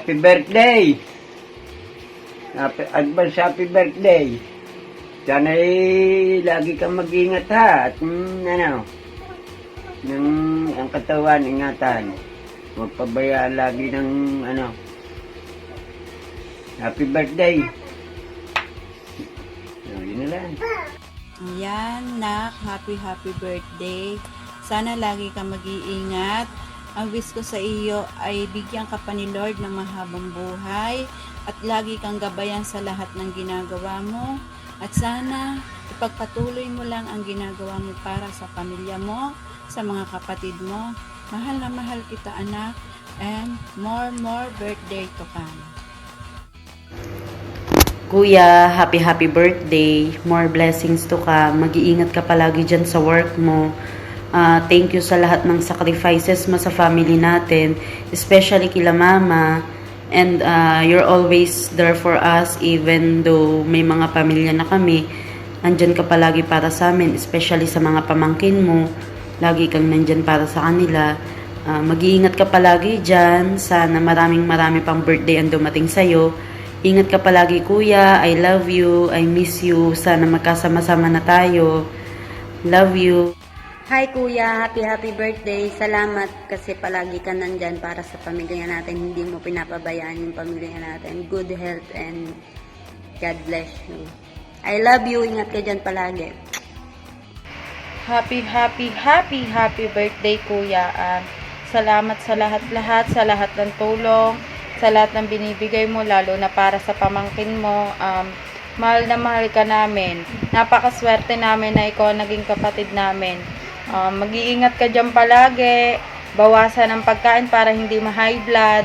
Happy birthday! Advance happy birthday! Sana lagi kang mag-ingat ha. At ang katawan, ingatan. Huwag pabayaan lagi ng happy birthday! Yun na lang. Ayan, nak, happy birthday. Sana lagi kang mag-iingat. Ang wish ko sa iyo ay bigyan ka pa ni Lord ng mahabang buhay at lagi kang gabayan sa lahat ng ginagawa mo. At sana ipagpatuloy mo lang ang ginagawa mo para sa pamilya mo, sa mga kapatid mo. Mahal na mahal kita, anak, and more birthday to come. Kuya, happy birthday. More blessings to ka. Mag-iingat ka palagi dyan sa work mo. Thank you sa lahat ng sacrifices mo sa family natin, especially kila mama. And you're always there for us even though may mga pamilya na kami. Andyan ka palagi para sa amin, especially sa mga pamangkin mo. Lagi kang nandyan para sa kanila. Mag-iingat ka palagi dyan. Sana marami pang birthday ang dumating sa'yo. Ingat ka palagi, kuya. I love you. I miss you. Sana magkasama-sama na tayo. Love you. Hi kuya, happy birthday. Salamat kasi palagi ka nandyan para sa pamilya natin. Hindi mo pinapabayaan yung pamilya natin. Good health and God bless you. I love you. Ingat ka dyan palagi. Happy birthday kuya. Salamat sa lahat sa lahat ng tulong, sa lahat ng binibigay mo, lalo na para sa pamangkin mo. Mahal na mahal ka namin. Napakaswerte namin na ikaw naging kapatid namin. Mag-iingat ka dyan palagi. Bawasan ang pagkain para hindi ma-high blood.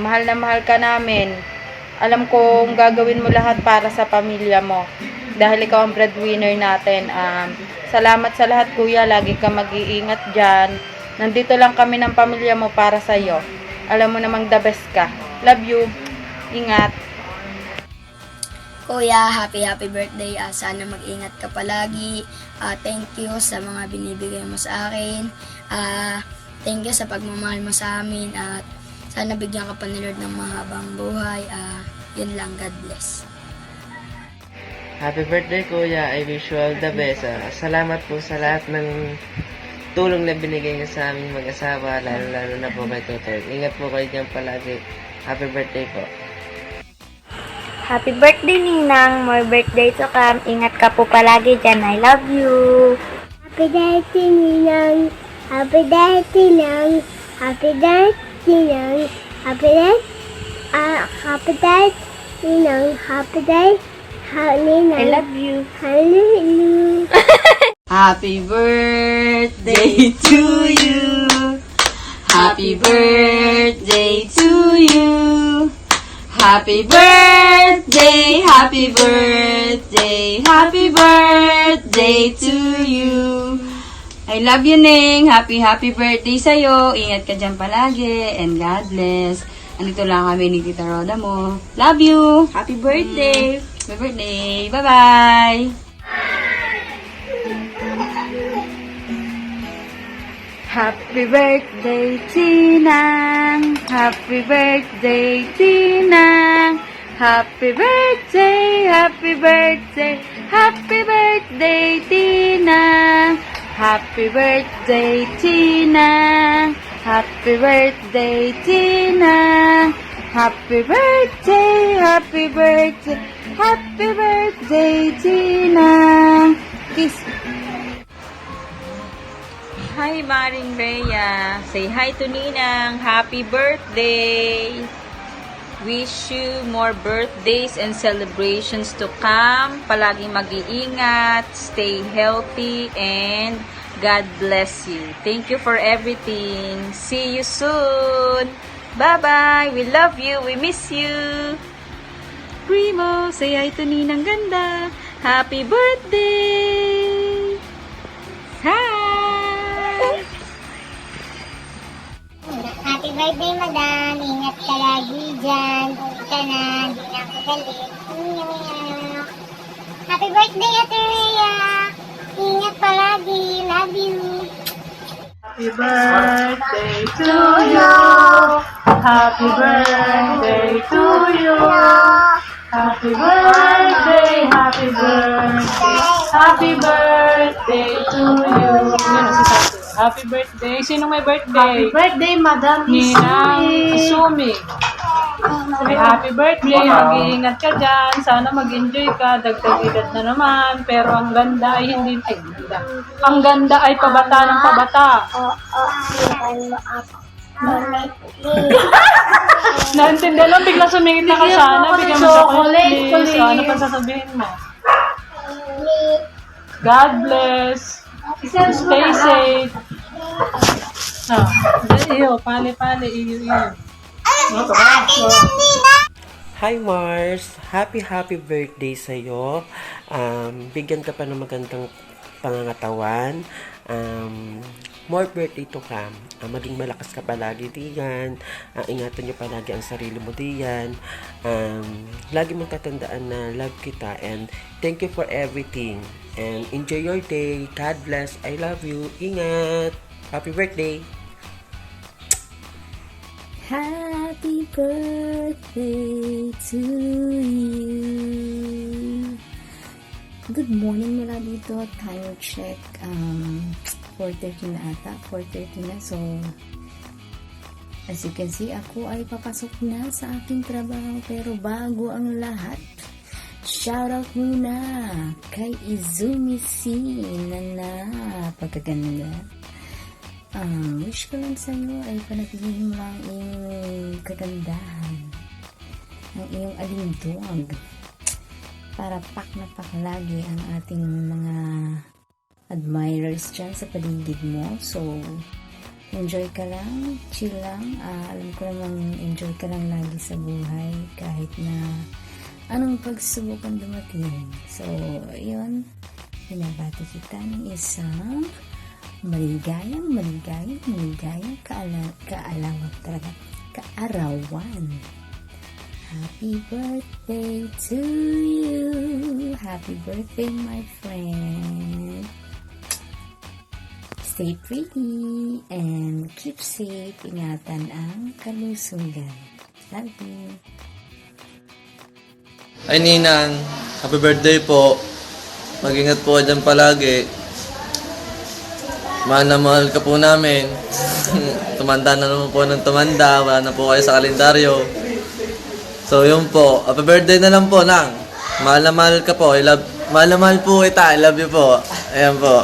Mahal na mahal ka namin. Alam kong gagawin mo lahat para sa pamilya mo. Dahil ikaw ang breadwinner natin. Salamat sa lahat kuya. Lagi ka mag-iingat dyan. Nandito lang kami ng pamilya mo para sa'yo. Alam mo namang the best ka. Love you. Ingat. Kuya, happy birthday. Sana mag-ingat ka palagi. Thank you sa mga binibigay mo sa akin. Thank you sa pagmamahal mo sa amin. At sana bigyan ka pa ni Lord ng mahabang buhay. Yun lang, God bless. Happy birthday kuya. I wish you all the best. Salamat po sa lahat ng tulong na binigay niyo sa aming mag-asawa. Lalo na po kay Tutoy. Ingat po kayo dyan palagi. Happy birthday po. Happy birthday, Ninang. More birthday to come. Ingat ka po palagi dyan. I love you. Happy birthday, Ninang. Happy birthday, Ninang. Happy birthday, Ninang. Happy birthday, Ninang. Happy birthday, Ninang. I love you. I love you. Happy birthday to you. Happy birthday to you. Happy birthday, happy birthday, happy birthday to you. I love you, Ning. Happy birthday sa'yo. Ingat ka dyan palagi. And God bless. Andito lang kami ni Tita Roda mo. Love you. Happy birthday. Happy birthday. Bye-bye. Happy birthday, Tinang. Happy birthday, Tinang. Happy birthday, happy birthday, happy birthday, Tinang. Happy birthday, Tinang. Happy birthday, Tinang. Happy birthday, happy birthday, happy birthday, Tinang. Kiss. Hi, Maring Rhea. Say hi to Ninang. Happy birthday. Wish you more birthdays and celebrations to come. Palaging mag-iingat, stay healthy, and God bless you. Thank you for everything. See you soon. Bye-bye. We love you. We miss you. Primo, say hi to Ninang ganda. Happy birthday. Hi. Happy birthday, madam. Ingat ka lagi dyan. Uwi ka na. Hindi na ako galit. Happy birthday, Ate Rhea. Ingat palagi. Love you. Happy birthday to you. happy birthday to you. Happy birthday, happy birthday, happy birthday to you. Yan, happy birthday. Sino may birthday? Happy birthday, Madam Ninang Isumi. Happy birthday, mag-iingat ka dyan. Sana mag-enjoy ka. Dagdag edad na naman. Pero ang ganda ay hindi, ganda. Ang ganda ay pabata ng pabata. Naintindihan lang, bigla sumingit na ka sana. Bigyan mo chocolate, please. Ano pa sasabihin mo? God bless. Stay safe. Iyo, pali-pali, iyo. Hi Mars! Happy birthday sa'yo. Bigyan ka pa ng magandang pangangatawan. More birthday to come. Maging malakas ka palagi diyan. Ingatan niyo palagi ang sarili mo diyan. Lagi mong tatandaan na love kita and thank you for everything. And enjoy your day. God bless. I love you. Ingat. Happy birthday. Happy birthday to you. Good morning mula dito. Time check. 4:30 na ata. 4:30 na. So, as you can see, ako ay papasok na sa aking trabaho. Pero bago ang lahat, shoutout muna kay Izumi C na pagkaganda. Wish ko lang sa'yo ay panatilihin mo ang iyong kagandahan, ang iyong alindog, para pak na pak lagi ang ating mga admirers dyan sa paligid mo. So, enjoy ka lang, chill lang. Alam ko namang enjoy ka lang lagi sa buhay kahit na anong pagsubok ang dumating. So, yun, binabati kita ng isang maligayang kaarawan. Happy birthday to you. Happy birthday, my friend. Stay pretty and keep safe. Ingatan ang kalusugan. Love you. Ay Ninang, happy birthday po. Mag-ingat po dyan palagi. Mahal na mahal ka po namin. Tumanda na naman po ng tumanda. Wala na po kayo sa kalendaryo. So yun po. Happy birthday na lang po, Nang. Mahal na mahal ka po. Mahal na mahal po kita. I love you po. Ayan po.